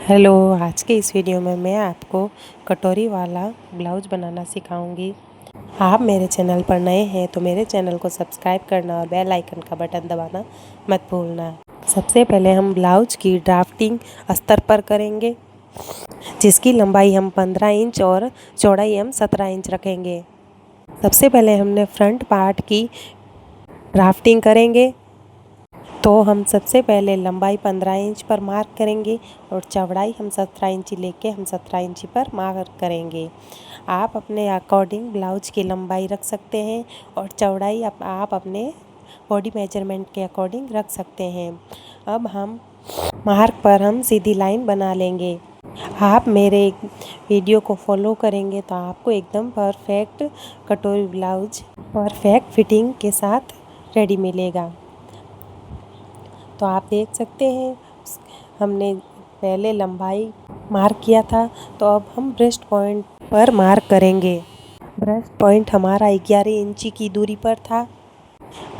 Hello. आज के इस वीडियो में मैं आपको कटोरी वाला ब्लाउज बनाना सिखाऊंगी। आप मेरे चैनल पर नए हैं तो मेरे चैनल को सब्सक्राइब करना और बेल आइकन का बटन दबाना मत भूलना। सबसे पहले हम ब्लाउज की ड्राफ्टिंग अस्तर पर करेंगे, जिसकी लंबाई हम 15 इंच और चौड़ाई हम 17 इंच रखेंगे। सबसे पहले हमने फ्रंट पार्ट की ड्राफ्टिंग करेंगे, तो हम सबसे पहले लंबाई 15 इंच पर मार्क करेंगे और चौड़ाई हम 17 इंची लेके हम 17 इंची पर मार्क करेंगे। आप अपने अकॉर्डिंग ब्लाउज की लंबाई रख सकते हैं और चौड़ाई आप अपने बॉडी मेजरमेंट के अकॉर्डिंग रख सकते हैं। अब हम मार्क पर हम सीधी लाइन बना लेंगे। आप मेरे वीडियो को फॉलो करेंगे तो आपको एकदम परफेक्ट कटोरी ब्लाउज परफेक्ट फिटिंग के साथ रेडी मिलेगा। तो आप देख सकते हैं हमने पहले लंबाई मार्क किया था, तो अब हम ब्रेस्ट पॉइंट पर मार्क करेंगे। ब्रेस्ट पॉइंट हमारा 11 इंची की दूरी पर था।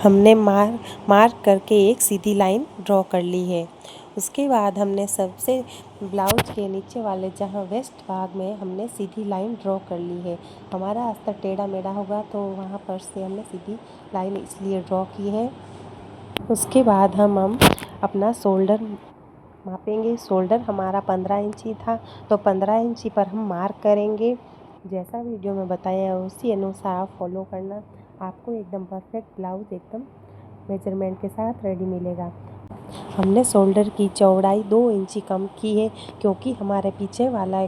हमने मार्क करके एक सीधी लाइन ड्रॉ कर ली है। उसके बाद हमने सबसे ब्लाउज के नीचे वाले जहां वेस्ट भाग में हमने सीधी लाइन ड्रॉ कर ली है। हमारा अस्तर टेढ़ा मेढ़ा होगा तो वहां पर से हमने सीधी लाइन इसलिए ड्रॉ की है। उसके बाद हम अपना शोल्डर मापेंगे। शोल्डर हमारा 15 इंची था, तो 15 इंची पर हम मार्क करेंगे। जैसा वीडियो में बताया उसी अनुसार आप फॉलो करना। आपको एकदम परफेक्ट ब्लाउज एकदम मेजरमेंट के साथ रेडी मिलेगा। हमने शोल्डर की चौड़ाई 2 इंची कम की है, क्योंकि हमारे पीछे वाला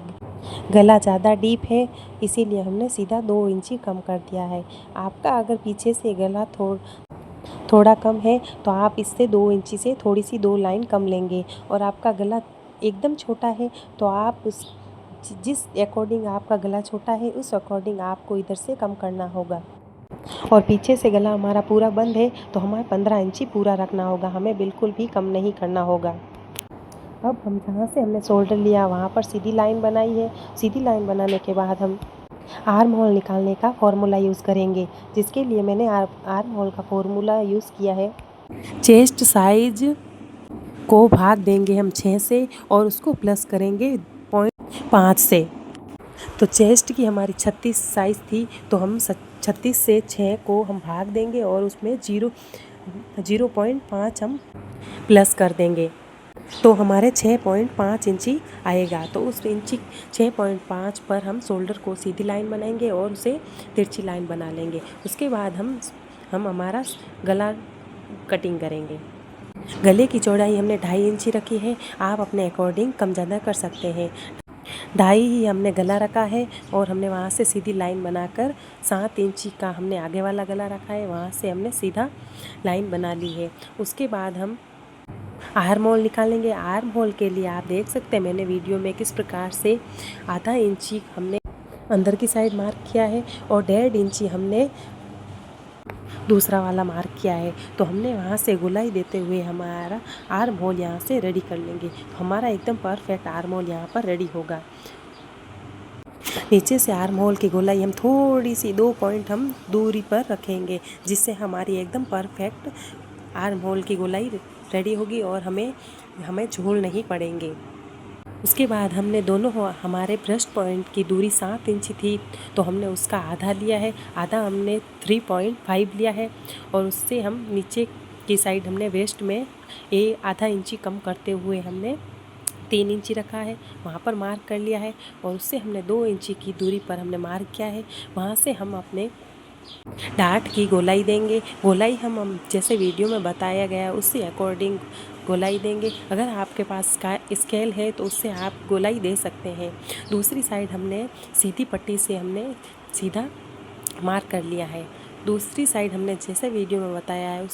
गला ज़्यादा डीप है, इसीलिए हमने सीधा 2 इंची कम कर दिया है। आपका अगर पीछे से गला थोड़ा कम है तो आप इससे 2 इंची से थोड़ी सी 2 लाइन कम लेंगे। और आपका गला एकदम छोटा है तो आप जिस अकॉर्डिंग आपका गला छोटा है उस अकॉर्डिंग आपको इधर से कम करना होगा। और पीछे से गला हमारा पूरा बंद है तो हमें 15 इंची पूरा रखना होगा, हमें बिल्कुल भी कम नहीं करना होगा। अब हम जहाँ से हमने शोल्डर लिया वहाँ पर सीधी लाइन बनाई है। सीधी लाइन बनाने के बाद हम आर्म होल निकालने का फॉर्मूला यूज़ करेंगे, जिसके लिए मैंने आर्म होल का फॉर्मूला यूज़ किया है। चेस्ट साइज को भाग देंगे हम 6 से और उसको प्लस करेंगे 0.5 से। तो चेस्ट की हमारी 36 साइज़ थी, तो हम 36 से 6 को हम भाग देंगे और उसमें 0.5 हम प्लस कर देंगे, तो हमारे 6.5 इंची आएगा। तो उस इंची 6.5 पर हम शोल्डर को सीधी लाइन बनाएंगे और उसे तिरछी लाइन बना लेंगे। उसके बाद हम हमारा गला कटिंग करेंगे। गले की चौड़ाई हमने 2.5 इंची रखी है, आप अपने अकॉर्डिंग कम ज़्यादा कर सकते हैं। 2.5 ही हमने गला रखा है और हमने वहाँ से सीधी लाइन बनाकर 7 इंची का हमने आगे वाला गला रखा है, वहाँ से हमने सीधा लाइन बना ली है। उसके बाद हम आर्म होल निकालेंगे। आर्म होल के लिए आप देख सकते हैं मैंने वीडियो में किस प्रकार से आधा इंची हमने अंदर की साइड मार्क किया है और 1.5 इंची हमने दूसरा वाला मार्क किया है। तो हमने वहाँ से गोलाई देते हुए हमारा आर्म होल यहाँ से रेडी कर लेंगे, तो हमारा एकदम परफेक्ट आर्म होल यहाँ पर रेडी होगा। नीचे से आर्म होल की गोलाई हम थोड़ी सी 2 पॉइंट हम दूरी पर रखेंगे, जिससे हमारी एकदम परफेक्ट आर्म होल की गोलाई रेडी होगी और हमें झूल नहीं पड़ेंगे। उसके बाद हमने दोनों हमारे ब्रेस्ट पॉइंट की दूरी 7 इंची थी, तो हमने उसका आधा लिया है, आधा हमने 3.5 लिया है और उससे हम नीचे की साइड हमने वेस्ट में आधा इंची कम करते हुए हमने 3 इंची रखा है, वहाँ पर मार्क कर लिया है। और उससे हमने 2 इंची की दूरी पर हमने मार्क किया है, वहाँ से हम अपने डार्ट की गोलाई देंगे। गोलाई हम जैसे वीडियो में बताया गया उससे अकॉर्डिंग गोलाई देंगे। अगर आपके पास स्केल है तो उससे आप गोलाई दे सकते हैं। दूसरी साइड हमने सीधी पट्टी से हमने सीधा मार्क कर लिया है। दूसरी साइड हमने जैसे वीडियो में बताया है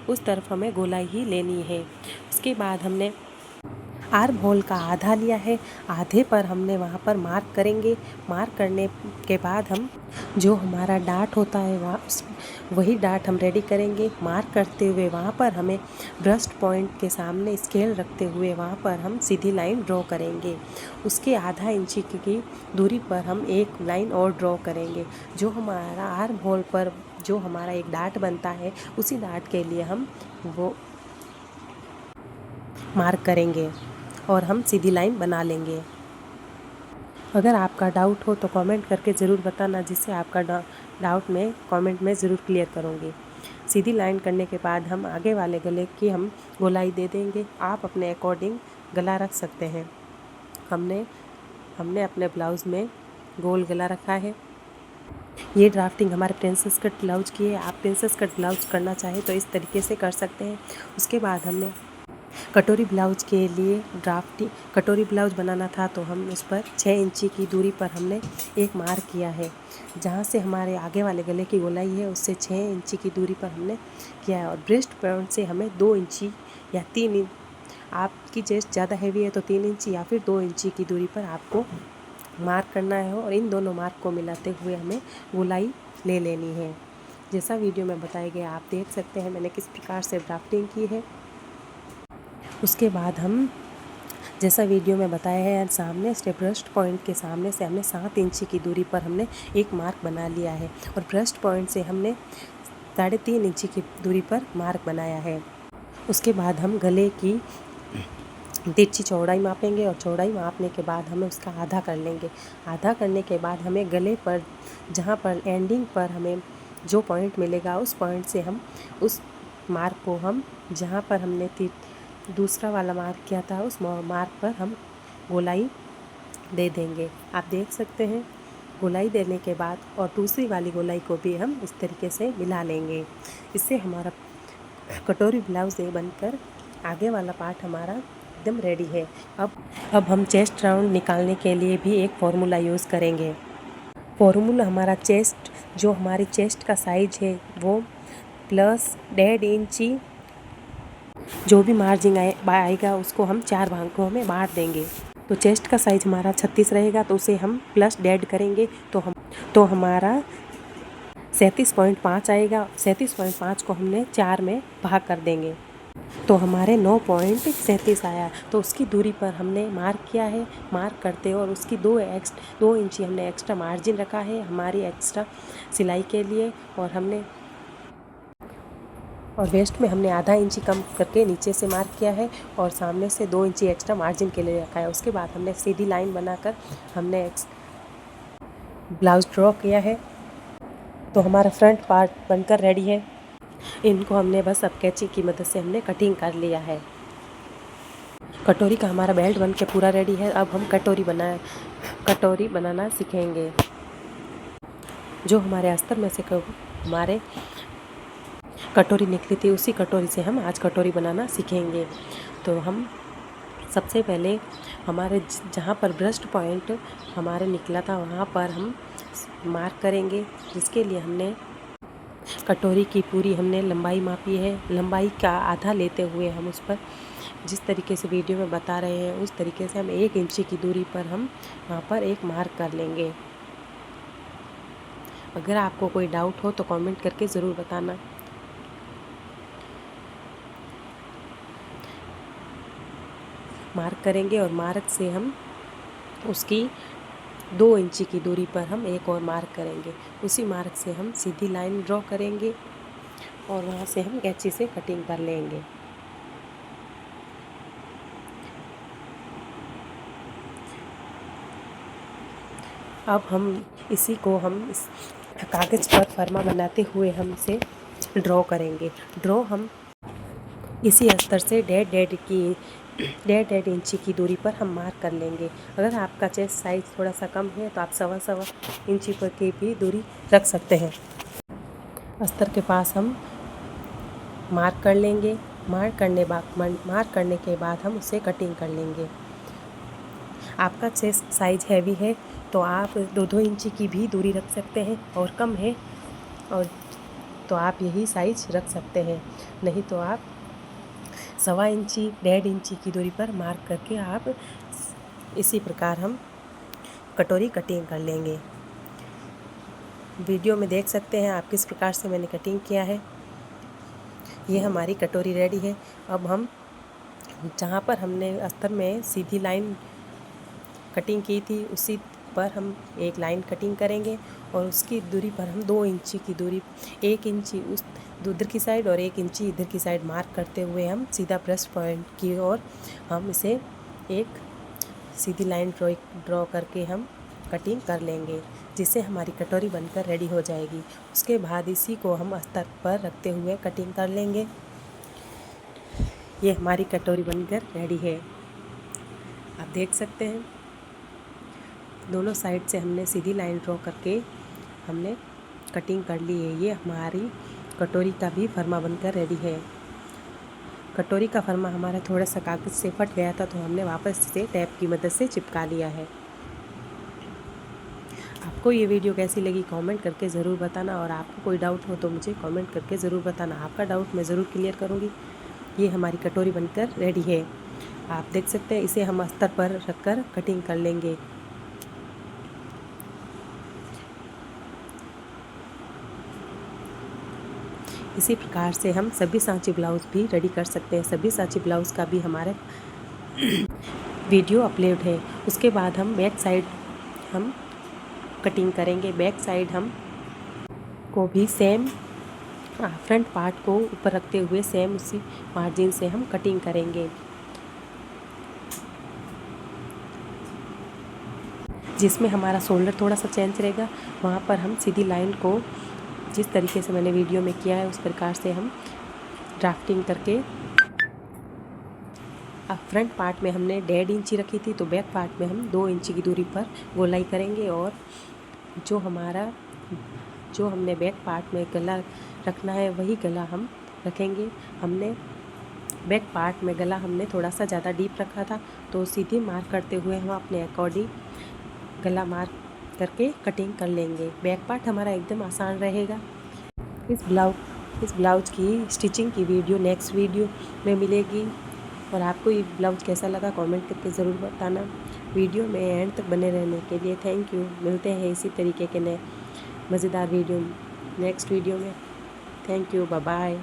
उस तरफ हमें गोलाई ही लेनी है। उसके बाद हमने आर्म होल का आधा लिया है, आधे पर हमने वहाँ पर मार्क करेंगे। मार्क करने के बाद हम जो हमारा डार्ट होता है वही डार्ट हम रेडी करेंगे। मार्क करते हुए वहाँ पर हमें ब्रेस्ट पॉइंट के सामने स्केल रखते हुए वहाँ पर हम सीधी लाइन ड्रॉ करेंगे। उसके आधा इंची की दूरी पर हम एक लाइन और ड्रॉ करेंगे। जो हमारा आर्म होल पर जो हमारा एक डार्ट बनता है उसी डार्ट के लिए हम वो मार्क करेंगे। और हम सीधी लाइन बना लेंगे। अगर आपका डाउट हो तो कमेंट करके ज़रूर बताना, जिससे आपका डाउट मैं कमेंट में ज़रूर क्लियर करूँगी। सीधी लाइन करने के बाद हम आगे वाले गले की हम गोलाई दे देंगे। आप अपने अकॉर्डिंग गला रख सकते हैं। हमने अपने ब्लाउज़ में गोल गला रखा है। ये ड्राफ्टिंग हमारे प्रिंसेस कट ब्लाउज की है। आप प्रिंसेस कट ब्लाउज करना चाहें तो इस तरीके से कर सकते हैं। उसके बाद हमने कटोरी ब्लाउज के लिए कटोरी ब्लाउज बनाना था, तो हम उस पर 6 इंची की दूरी पर हमने एक मार्क किया है। जहाँ से हमारे आगे वाले गले की गोलाई है उससे 6 इंची की दूरी पर हमने किया है। और ब्रेस्ट पॉइंट से हमें 2 इंची या 3 इंच, आपकी चेस्ट ज़्यादा हैवी है तो 3 इंची या फिर 2 इंची की दूरी पर आपको मार्क करना है। और इन दोनों मार्क को मिलाते हुए हमें गोलाई ले लेनी है। जैसा वीडियो में बताया गया आप देख सकते हैं मैंने किस प्रकार से ड्राफ्टिंग की है। उसके बाद हम जैसा वीडियो में बताया है, सामने से ब्रेस्ट पॉइंट के सामने से हमने 7 इंची की दूरी पर हमने एक मार्क बना लिया है। और ब्रेस्ट पॉइंट से हमने 3.5 इंची की दूरी पर मार्क बनाया है। उसके बाद हम गले की तिरछी चौड़ाई मापेंगे और चौड़ाई मापने के बाद हमें उसका आधा कर लेंगे। आधा करने के बाद हमें गले पर जहाँ पर एंडिंग पर हमें जो पॉइंट मिलेगा उस पॉइंट से हम उस मार्क को हम जहाँ पर हमने दूसरा वाला मार्क किया था उस मार्क पर हम गोलाई दे देंगे। आप देख सकते हैं गोलाई देने के बाद और दूसरी वाली गोलाई को भी हम इस तरीके से मिला लेंगे। इससे हमारा कटोरी ब्लाउज बनकर आगे वाला पार्ट हमारा एकदम रेडी है। अब हम चेस्ट राउंड निकालने के लिए भी एक फॉर्मूला यूज़ करेंगे। फॉर्मूला हमारा चेस्ट, जो हमारी चेस्ट का साइज है वो प्लस 1.5 इंची जो भी मार्जिन आएगा उसको हम 4 भागों में बांट देंगे। तो चेस्ट का साइज हमारा 36 रहेगा तो उसे हम प्लस 1.5 करेंगे तो हमारा 37.5 आएगा। 37.5 को हमने 4 में भाग कर देंगे तो हमारे 9.37 आया। तो उसकी दूरी पर हमने मार्क किया है। मार्क करते और उसकी 2 इंची हमने एक्स्ट्रा मार्जिन रखा है हमारी एक्स्ट्रा सिलाई के लिए। और वेस्ट में हमने आधा इंची कम करके नीचे से मार्क किया है और सामने से 2 इंची एक्स्ट्रा मार्जिन के लिए रखा है। उसके बाद हमने सीधी लाइन बनाकर हमने ब्लाउज ड्रॉ किया है। तो हमारा फ्रंट पार्ट बनकर रेडी है। इनको हमने बस अब कैंची की मदद से हमने कटिंग कर लिया है। कटोरी का हमारा बेल्ट बन के पूरा रेडी है। अब हम कटोरी बनाना सीखेंगे। जो हमारे अस्तर में से हमारे कटोरी निकली थी उसी कटोरी से हम आज कटोरी बनाना सीखेंगे। तो हम सबसे पहले हमारे जहाँ पर ब्रेस्ट पॉइंट हमारे निकला था वहाँ पर हम मार्क करेंगे, जिसके लिए हमने कटोरी की पूरी हमने लंबाई मापी है। लंबाई का आधा लेते हुए हम उस पर जिस तरीके से वीडियो में बता रहे हैं उस तरीके से हम 1 इंची की दूरी पर हम वहाँ पर एक मार्क कर लेंगे। अगर आपको कोई डाउट हो तो कमेंट करके ज़रूर बताना। मार्क करेंगे और मार्क से हम उसकी 2 इंची की दूरी पर हम एक और मार्क करेंगे। उसी मार्क से हम सीधी लाइन ड्रॉ करेंगे और वहाँ से हम कैंची से कटिंग कर लेंगे। अब हम इसी को हम इस कागज़ पर फरमा बनाते हुए हम इसे ड्रॉ करेंगे। ड्रॉ हम इसी अस्तर से 1.5 इंची की दूरी पर हम मार्क कर लेंगे। अगर आपका चेस्ट साइज थोड़ा सा कम है तो आप 1.25 इंची पर की भी दूरी रख सकते हैं। अस्तर के पास हम मार्क कर लेंगे। मार्क करने के बाद हम उसे कटिंग कर लेंगे। आपका चेस्ट साइज हैवी है तो आप 2-2 इंची की भी दूरी रख सकते हैं और कम है और तो आप यही साइज रख सकते हैं। नहीं तो आप 1.25 इंची 1.5 इंची की दूरी पर मार्क करके आप इसी प्रकार हम कटोरी कटिंग कर लेंगे। वीडियो में देख सकते हैं आप किस प्रकार से मैंने कटिंग किया है। ये हमारी कटोरी रेडी है। अब हम जहाँ पर हमने अस्तर में सीधी लाइन कटिंग की थी उसी पर हम एक लाइन कटिंग करेंगे और उसकी दूरी पर हम 2 इंची की दूरी 1 इंची उस उधर की साइड और 1 इंची इधर की साइड मार्क करते हुए हम सीधा ब्रेस्ट पॉइंट की ओर हम इसे एक सीधी लाइन ड्रॉ करके हम कटिंग कर लेंगे, जिससे हमारी कटोरी बनकर रेडी हो जाएगी। उसके बाद इसी को हम अस्तर पर रखते हुए कटिंग कर लेंगे। ये हमारी कटोरी बनकर रेडी है, आप देख सकते हैं। दोनों साइड से हमने सीधी लाइन ड्रॉ करके हमने कटिंग कर ली है। ये हमारी कटोरी का भी फरमा बनकर रेडी है। कटोरी का फरमा हमारा थोड़ा सा कागज़ से फट गया था, तो हमने वापस से टैप की मदद से चिपका लिया है। आपको ये वीडियो कैसी लगी कमेंट करके ज़रूर बताना, और आपको कोई डाउट हो तो मुझे कमेंट करके ज़रूर बताना। आपका डाउट मैं ज़रूर क्लियर करूँगी। ये हमारी कटोरी बनकर रेडी है, आप देख सकते हैं। इसे हम अस्तर पर रखकर कटिंग कर लेंगे। इसी प्रकार से हम सभी सांची ब्लाउज़ भी रेडी कर सकते हैं। सभी सांची ब्लाउज़ का भी हमारे वीडियो अपलोड है। उसके बाद हम बैक साइड हम कटिंग करेंगे। बैक साइड हम को भी सेम फ्रंट पार्ट को ऊपर रखते हुए सेम उसी मार्जिन से हम कटिंग करेंगे। जिसमें हमारा शोल्डर थोड़ा सा चेंज रहेगा, वहाँ पर हम सीधी लाइन को जिस तरीके से मैंने वीडियो में किया है उस प्रकार से हम ड्राफ्टिंग करके, अब फ्रंट पार्ट में हमने 1.5 इंची रखी थी, तो बैक पार्ट में हम 2 इंची की दूरी पर गोलाई करेंगे। और जो हमने बैक पार्ट में गला रखना है वही गला हम रखेंगे। हमने बैक पार्ट में गला हमने थोड़ा सा ज़्यादा डीप रखा था, तो सीधी मार्क करते हुए हम अपने अकॉर्डिंग गला मार्क करके कटिंग कर लेंगे। बैक पार्ट हमारा एकदम आसान रहेगा। इस ब्लाउज की स्टिचिंग की वीडियो नेक्स्ट वीडियो में मिलेगी। और आपको ये ब्लाउज कैसा लगा कमेंट करके ज़रूर बताना। वीडियो में एंड तक बने रहने के लिए थैंक यू। मिलते हैं इसी तरीके के नए मज़ेदार वीडियो नेक्स्ट वीडियो में। Thank you, bye bye.